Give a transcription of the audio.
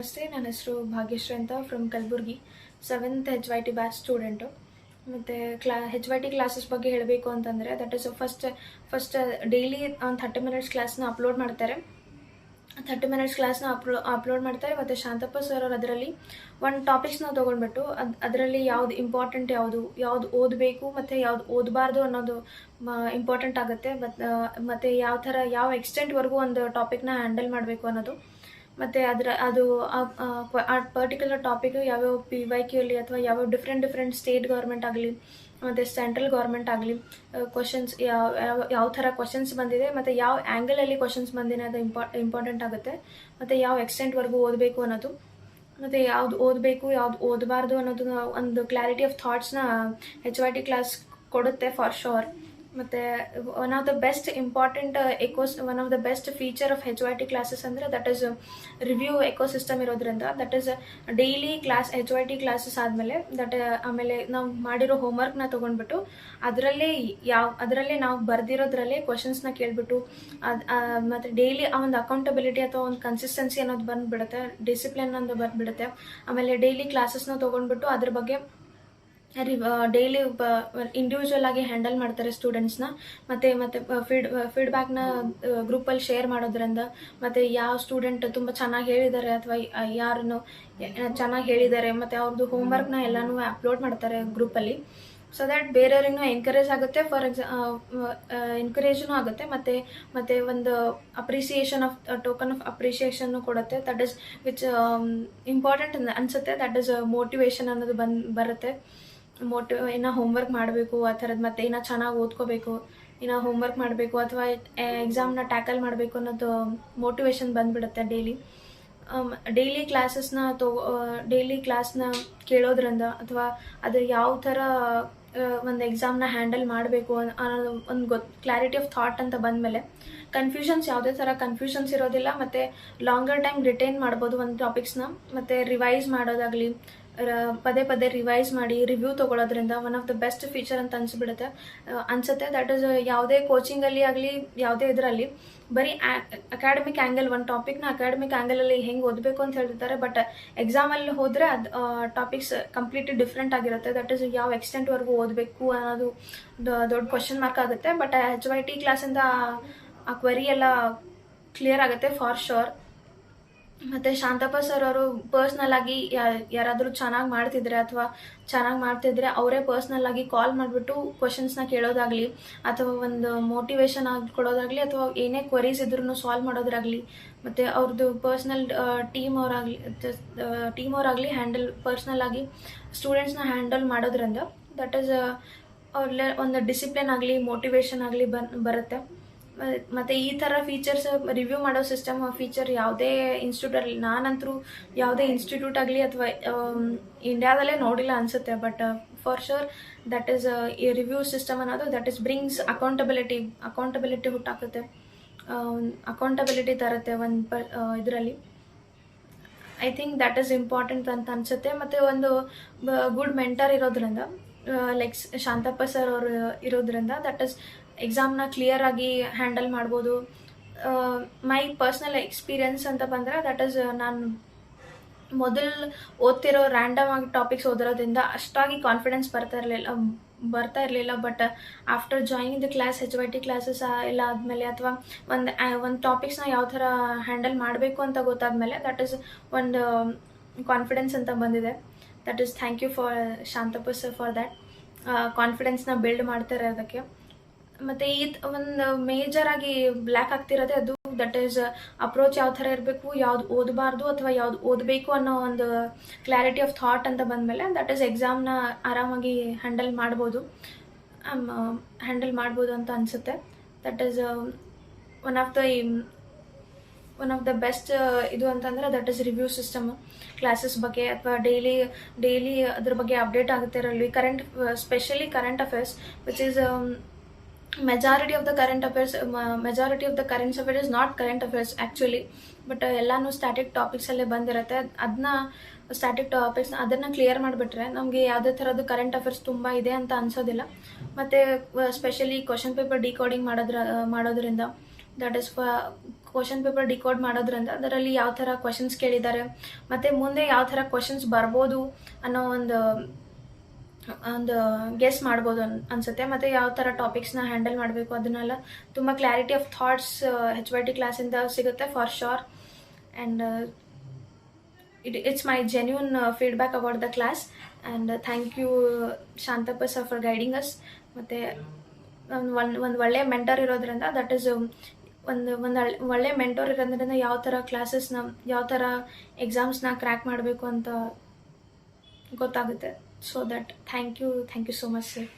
ನಮಸ್ತೆ, ನನ್ನ ಹೆಸರು ಭಾಗ್ಯಶ್ರೀ ಅಂತ from Kalaburagi. 7th HYT batch student. ಮತ್ತು HYT ಕ್ಲಾಸಸ್ ಬಗ್ಗೆ ಹೇಳಬೇಕು ಅಂತಂದರೆ, ದಟ್ ಈಸ್ ಫಸ್ಟ್ ಡೈಲಿ ಒಂದು 30 ಮಿನಿಟ್ಸ್ ಕ್ಲಾಸ್ನ ಅಪ್ಲೋಡ್ ಮಾಡ್ತಾರೆ. 30 ಮಿನಿಟ್ಸ್ ಕ್ಲಾಸ್ನ ಅಪ್ಲೋಡ್ ಮಾಡ್ತಾರೆ. ಮತ್ತು ಶಾಂತಪ್ಪ ಸರ್ ಅವರು ಅದರಲ್ಲಿ ಒಂದು ಟಾಪಿಕ್ಸ್ನ ತೊಗೊಂಡ್ಬಿಟ್ಟು ಅದರಲ್ಲಿ ಯಾವ್ದು ಇಂಪಾರ್ಟೆಂಟ್, ಯಾವ್ದು ಓದಬೇಕು ಮತ್ತು ಯಾವ್ದು ಓದಬಾರ್ದು ಅನ್ನೋದು ಇಂಪಾರ್ಟೆಂಟ್ ಆಗುತ್ತೆ. ಮತ್ತು ಯಾವ ಎಕ್ಸ್ಟೆಂಟ್ವರೆಗೂ ಒಂದು ಟಾಪಿಕ್ನ ಹ್ಯಾಂಡಲ್ ಮಾಡಬೇಕು ಅನ್ನೋದು, ಮತ್ತು ಆ ಪರ್ಟಿಕ್ಯುಲರ್ ಟಾಪಿಕ್ ಯಾವ್ಯಾವ PYQ ಅಲ್ಲಿ ಅಥವಾ ಯಾವ್ಯಾವ ಡಿಫ್ರೆಂಟ್ ಸ್ಟೇಟ್ ಗೌರ್ಮೆಂಟ್ ಆಗಲಿ ಮತ್ತು ಸೆಂಟ್ರಲ್ ಗೌರ್ಮೆಂಟ್ ಆಗಲಿ ಕ್ವಶನ್ಸ್ ಯಾವ ಥರ ಕ್ವಶನ್ಸ್ ಬಂದಿದೆ ಮತ್ತು ಯಾವ ಆ್ಯಂಗಲಲ್ಲಿ ಕ್ವಶನ್ಸ್ ಬಂದಿದೆ ಅದು ಇಂಪಾರ್ಟೆಂಟ್ ಆಗುತ್ತೆ. ಮತ್ತು ಯಾವ ಎಕ್ಸ್ಟೆಂಟ್ವರೆಗೂ ಓದಬೇಕು ಅನ್ನೋದು, ಮತ್ತು ಯಾವ್ದು ಓದಬೇಕು ಯಾವ್ದು ಓದಬಾರ್ದು ಅನ್ನೋದು ಒಂದು ಕ್ಲಾರಿಟಿ ಆಫ್ ಥಾಟ್ಸ್ನ HYT ಕ್ಲಾಸ್ ಕೊಡುತ್ತೆ ಫಾರ್ ಶೋರ್. ಮತ್ತು one of the best feature of HYT classes ಅಂದರೆ ದಟ್ ಈಸ್ ರಿವ್ಯೂ ಎಕೋಸಿಸ್ಟಮ್ ಇರೋದ್ರಿಂದ, that is daily HYT classes ಆಮೇಲೆ ನಾವು ಮಾಡಿರೋ ಹೋಮ್ವರ್ಕ್ನ ತೊಗೊಂಡ್ಬಿಟ್ಟು ಅದರಲ್ಲೇ ನಾವು ಬರೆದಿರೋದ್ರಲ್ಲೇ ಕ್ವಶನ್ಸ್ನ ಕೇಳಿಬಿಟ್ಟು ಮತ್ತು ಡೈಲಿ ಆ ಒಂದು ಅಕೌಂಟಬಿಲಿಟಿ ಅಥವಾ ಒಂದು ಕನ್ಸಿಸ್ಟೆನ್ಸಿ ಅನ್ನೋದು ಬಂದುಬಿಡುತ್ತೆ, ಡಿಸಿಪ್ಲಿನ್ ಅನ್ನೋದು ಬಂದುಬಿಡುತ್ತೆ. ಆಮೇಲೆ ಡೈಲಿ ಕ್ಲಾಸಸ್ನ ತೊಗೊಂಡ್ಬಿಟ್ಟು ಅದ್ರ ಬಗ್ಗೆ ಡೈಲಿ ಇಂಡಿವಿಜುವಲ್ ಆಗಿ ಹ್ಯಾಂಡಲ್ ಮಾಡ್ತಾರೆ ಸ್ಟೂಡೆಂಟ್ಸ್ನ. ಮತ್ತು ಫೀಡ್ಬ್ಯಾಕ್ನ ಗ್ರೂಪಲ್ಲಿ ಶೇರ್ ಮಾಡೋದ್ರಿಂದ, ಮತ್ತು ಯಾವ ಸ್ಟೂಡೆಂಟ್ ತುಂಬ ಚೆನ್ನಾಗಿ ಹೇಳಿದ್ದಾರೆ ಅಥವಾ ಯಾರನ್ನು ಚೆನ್ನಾಗಿ ಹೇಳಿದ್ದಾರೆ ಮತ್ತು ಅವ್ರದ್ದು ಹೋಮ್ವರ್ಕ್ನ ಎಲ್ಲನೂ ಅಪ್ಲೋಡ್ ಮಾಡ್ತಾರೆ ಗ್ರೂಪಲ್ಲಿ. ಸೊ ದ್ಯಾಟ್ ಬೇರೆಯವ್ರಿಗೂ ಎಂಕರೇಜ್ ಆಗುತ್ತೆ, ಎಂಕರೇಜೂ ಆಗುತ್ತೆ. ಮತ್ತು ಒಂದು ಅಪ್ರಿಸಿಯೇಷನ್ ಟೋಕನ್ ಆಫ್ ಅಪ್ರಿಸಿಯೇಷನ್ನು ಕೊಡುತ್ತೆ. ದಟ್ ಈಸ್ ವಿಚ್ ಇಂಪಾರ್ಟೆಂಟ್ ಅನಿಸುತ್ತೆ. ದಟ್ ಈಸ್ ಮೋಟಿವೇಶನ್ ಅನ್ನೋದು ಬರುತ್ತೆ. ಇನ್ನೂ ಹೋಮ್ವರ್ಕ್ ಮಾಡಬೇಕು ಆ ಥರದ್ದು, ಮತ್ತು ಇನ್ನೂ ಚೆನ್ನಾಗಿ ಓದ್ಕೋಬೇಕು, ಇನ್ನೂ ಹೋಮ್ವರ್ಕ್ ಮಾಡಬೇಕು ಅಥವಾ ಎಕ್ಸಾಮ್ನ ಟ್ಯಾಕಲ್ ಮಾಡಬೇಕು ಅನ್ನೋದು ಮೋಟಿವೇಶನ್ ಬಂದುಬಿಡುತ್ತೆ. ಡೈಲಿ ಕ್ಲಾಸ್ನ ಕೇಳೋದ್ರಿಂದ ಅಥವಾ ಅದು ಯಾವ ಥರ ಒಂದು ಎಕ್ಸಾಮ್ನ ಹ್ಯಾಂಡಲ್ ಮಾಡಬೇಕು ಅನ್ನೋದು ಒಂದು ಕ್ಲಾರಿಟಿ ಆಫ್ ಥಾಟ್ ಅಂತ ಬಂದಮೇಲೆ ಯಾವುದೇ ಥರ ಕನ್ಫ್ಯೂಷನ್ಸ್ ಇರೋದಿಲ್ಲ. ಮತ್ತು ಲಾಂಗರ್ ಟೈಮ್ ರಿಟೈನ್ ಮಾಡ್ಬೋದು ಒಂದು ಟಾಪಿಕ್ಸ್ನ. ಮತ್ತು ರಿವೈಸ್ ಮಾಡೋದಾಗಲಿ, ಪದೇ ರಿವೈಸ್ ಮಾಡಿ ರಿವ್ಯೂ ತೊಗೊಳೋದ್ರಿಂದ one of the best feature ಅಂತ ಅನ್ಸುತ್ತೆ. ದಟ್ ಈಸ್ ಯಾವುದೇ ಕೋಚಿಂಗಲ್ಲಿ ಆಗಲಿ ಯಾವುದೇ ಇದರಲ್ಲಿ ಬರೀ ಅಕಾಡೆಮಿಕ್ ಆ್ಯಂಗಲ್, ಒಂದು ಟಾಪಿಕ್ನ ಅಕಾಡೆಮಿಕ್ ಆ್ಯಂಗಲಲ್ಲಿ ಹೆಂಗೆ ಓದಬೇಕು ಅಂತ ಹೇಳ್ತಿರ್ತಾರೆ. ಬಟ್ ಎಕ್ಸಾಮಲ್ಲಿ ಹೋದರೆ ಅದು ಟಾಪಿಕ್ಸ್ ಕಂಪ್ಲೀಟ್ಲಿ ಡಿಫ್ರೆಂಟ್ ಆಗಿರುತ್ತೆ. ದಟ್ ಈಸ್ ಯಾವ ಎಕ್ಸ್ಟೆಂಟ್ವರೆಗೂ ಓದಬೇಕು ಅನ್ನೋದು ದೊಡ್ಡ ಕ್ವಶನ್ ಮಾರ್ಕ್ ಆಗುತ್ತೆ. ಬಟ್ HYT ಕ್ಲಾಸಿಂದ ಆ ಕ್ವರಿ ಎಲ್ಲ ಕ್ಲಿಯರ್ ಆಗುತ್ತೆ ಫಾರ್ ಶೋರ್. ಮತ್ತು ಶಾಂತಪ್ಪ ಸರ್ ಅವರು ಪರ್ಸ್ನಲ್ ಆಗಿ ಯಾರಾದರೂ ಚೆನ್ನಾಗಿ ಮಾಡ್ತಿದ್ರೆ ಅವರೇ ಪರ್ಸ್ನಲ್ ಆಗಿ ಕಾಲ್ ಮಾಡಿಬಿಟ್ಟು ಕ್ವಶನ್ಸ್ನ ಕೇಳೋದಾಗಲಿ ಅಥವಾ ಒಂದು ಮೋಟಿವೇಶನ್ ಆಗಿ ಕೊಡೋದಾಗಲಿ ಅಥವಾ ಏನೇ ಕ್ವರೀಸ್ ಇದ್ರೂ ಸಾಲ್ವ್ ಮಾಡೋದಾಗಲಿ, ಮತ್ತು ಅವ್ರದ್ದು ಪರ್ಸ್ನಲ್ ಟೀಮ್ ಅವರಾಗಲಿ ಪರ್ಸ್ನಲ್ ಆಗಿ ಸ್ಟೂಡೆಂಟ್ಸ್ನ ಹ್ಯಾಂಡಲ್ ಮಾಡೋದ್ರಿಂದ ದಟ್ ಈಸ್ ಅವ್ರಲ್ಲೇ ಒಂದು ಡಿಸಿಪ್ಲಿನ್ ಆಗಲಿ ಮೋಟಿವೇಶನ್ ಆಗಲಿ ಬರುತ್ತೆ. ಮತ್ತು ಈ ಥರ ಫೀಚರ್ಸ್ ರಿವ್ಯೂ ಮಾಡೋ ಫೀಚರ್ ಯಾವುದೇ ಇನ್ಸ್ಟಿಟ್ಯೂಟಲ್ಲಿ, ನಾನಂತರೂ ಯಾವುದೇ ಇನ್ಸ್ಟಿಟ್ಯೂಟ್ ಆಗಲಿ ಅಥವಾ ಇಂಡಿಯಾದಲ್ಲೇ ನೋಡಿಲ್ಲ ಅನಿಸುತ್ತೆ. But for sure that is ಈ ರಿವ್ಯೂ ಸಿಸ್ಟಮ್ ಅನ್ನೋದು ದಟ್ ಈಸ್ ಬ್ರಿಂಗ್ಸ್ ಅಕೌಂಟಬಿಲಿಟಿ ಹುಟ್ಟಾಕುತ್ತೆ, ಅಕೌಂಟಬಿಲಿಟಿ ತರುತ್ತೆ ಇದರಲ್ಲಿ. I think that is important ಅಂತ ಅನಿಸುತ್ತೆ. ಮತ್ತು ಒಂದು ಗುಡ್ ಮೆಂಟರ್ ಇರೋದ್ರಿಂದ, ಲೈಕ್ ಶಾಂತಪ್ಪ ಸರ್ ಅವರು ಇರೋದ್ರಿಂದ ದಟ್ ಈಸ್ ಎಕ್ಸಾಮ್ನ ಕ್ಲಿಯರ್ ಆಗಿ ಹ್ಯಾಂಡಲ್ ಮಾಡ್ಬೋದು. ಮೈ ಪರ್ಸ್ನಲ್ ಎಕ್ಸ್ಪೀರಿಯನ್ಸ್ ಅಂತ ಬಂದರೆ ದಟ್ ಈಸ್ ನಾನು ಮೊದಲು ಓದ್ತಿರೋ ರ್ಯಾಂಡಮ್ ಆಗಿ ಟಾಪಿಕ್ಸ್ ಓದಿರೋದ್ರಿಂದ ಅಷ್ಟಾಗಿ ಕಾನ್ಫಿಡೆನ್ಸ್ ಬರ್ತಾ ಇರಲಿಲ್ಲ. But after joining the class HYT classes ಎಲ್ಲ ಆದಮೇಲೆ ಅಥವಾ ಒಂದು ಟಾಪಿಕ್ಸ್ನ ಯಾವ ಥರ ಹ್ಯಾಂಡಲ್ ಮಾಡಬೇಕು ಅಂತ ಗೊತ್ತಾದ್ಮೇಲೆ ದಟ್ ಈಸ್ ಒಂದು ಕಾನ್ಫಿಡೆನ್ಸ್ ಅಂತ ಬಂದಿದೆ. That is thank you for Shantappa sir for that. ಕಾನ್ಫಿಡೆನ್ಸ್ನ ಬಿಲ್ಡ್ ಮಾಡ್ತಾರೆ ಅದಕ್ಕೆ. ಮತ್ತು ಒಂದು ಮೇಜರ್ ಆಗಿ ಬ್ಲ್ಯಾಕ್ ಆಗ್ತಿರೋದೆ ಅದು. ದಟ್ ಈಸ್ ಅಪ್ರೋಚ್ ಯಾವ ಥರ ಇರಬೇಕು, ಯಾವ್ದು ಓದಬಾರ್ದು ಅಥವಾ ಯಾವ್ದು ಓದಬೇಕು ಅನ್ನೋ ಒಂದು ಕ್ಲಾರಿಟಿ ಆಫ್ ಥಾಟ್ ಅಂತ ಬಂದಮೇಲೆ ದಟ್ ಈಸ್ ಎಕ್ಸಾಮ್ನ ಆರಾಮಾಗಿ ಹ್ಯಾಂಡಲ್ ಮಾಡ್ಬೋದು ಅಂತ ಅನಿಸುತ್ತೆ. That is one of the best ಇದು ಅಂತಂದರೆ that is review system classes ಬಗ್ಗೆ, ಅಥವಾ ಡೈಲಿ ಅದ್ರ ಬಗ್ಗೆ ಅಪ್ಡೇಟ್ ಆಗುತ್ತೆ ಇರಲಿ. Specially current affairs which is majority of the current affairs is not current affairs actually, but ಎಲ್ಲಾನು ಸ್ಟ್ಯಾಟಿಕ್ ಟಾಪಿಕ್ಸಲ್ಲೇ ಬಂದಿರುತ್ತೆ. ಸ್ಟ್ಯಾಟಿಕ್ ಟಾಪಿಕ್ಸ್ ಅದನ್ನು ಕ್ಲಿಯರ್ ಮಾಡಿಬಿಟ್ರೆ ನಮಗೆ ಯಾವುದೇ ಥರದ್ದು ಕರೆಂಟ್ ಅಫೇರ್ಸ್ ತುಂಬ ಇದೆ ಅಂತ ಅನಿಸೋದಿಲ್ಲ. ಮತ್ತು ಸ್ಪೆಷಲಿ ಕ್ವಶನ್ ಪೇಪರ್ ಡಿಕೋಡಿಂಗ್ ಮಾಡೋದ್ರಿಂದ that is question paper decode ಮಾಡೋದ್ರಿಂದ ಅದರಲ್ಲಿ ಯಾವ ಥರ ಕ್ವಶನ್ಸ್ ಕೇಳಿದ್ದಾರೆ ಮತ್ತು ಮುಂದೆ ಯಾವ ಥರ ಕ್ವಶನ್ಸ್ ಬರ್ಬೋದು ಅನ್ನೋ ಒಂದು ಗೆಸ್ ಮಾಡ್ಬೋದು ಅನಿಸುತ್ತೆ. ಮತ್ತು ಯಾವ ಥರ ಟಾಪಿಕ್ಸ್ನ ಹ್ಯಾಂಡಲ್ ಮಾಡಬೇಕು ಅದನ್ನೆಲ್ಲ ತುಂಬ ಕ್ಲಾರಿಟಿ ಆಫ್ ಥಾಟ್ಸ್ HYT ಕ್ಲಾಸಿಂದ ಸಿಗುತ್ತೆ for sure. And it's my genuine feedback about the class, and thank you Shantappa sir for guiding us. ಮತ್ತು ಒಂದು ಒಳ್ಳೆಯ ಮೆಂಟರ್ ಇರೋದ್ರಿಂದ ದಟ್ ಈಸ್ ಒಂದು ಒಳ್ಳೆಯ ಮೆಂಟರ್ ಇರೋದ್ರಿಂದ ಯಾವ ಥರ ಕ್ಲಾಸಸ್ನ ಯಾವ ಥರ ಎಕ್ಸಾಮ್ಸ್ನ ಕ್ರ್ಯಾಕ್ ಮಾಡಬೇಕು ಅಂತ ಗೊತ್ತಾಗುತ್ತೆ. So that thank you so much sir.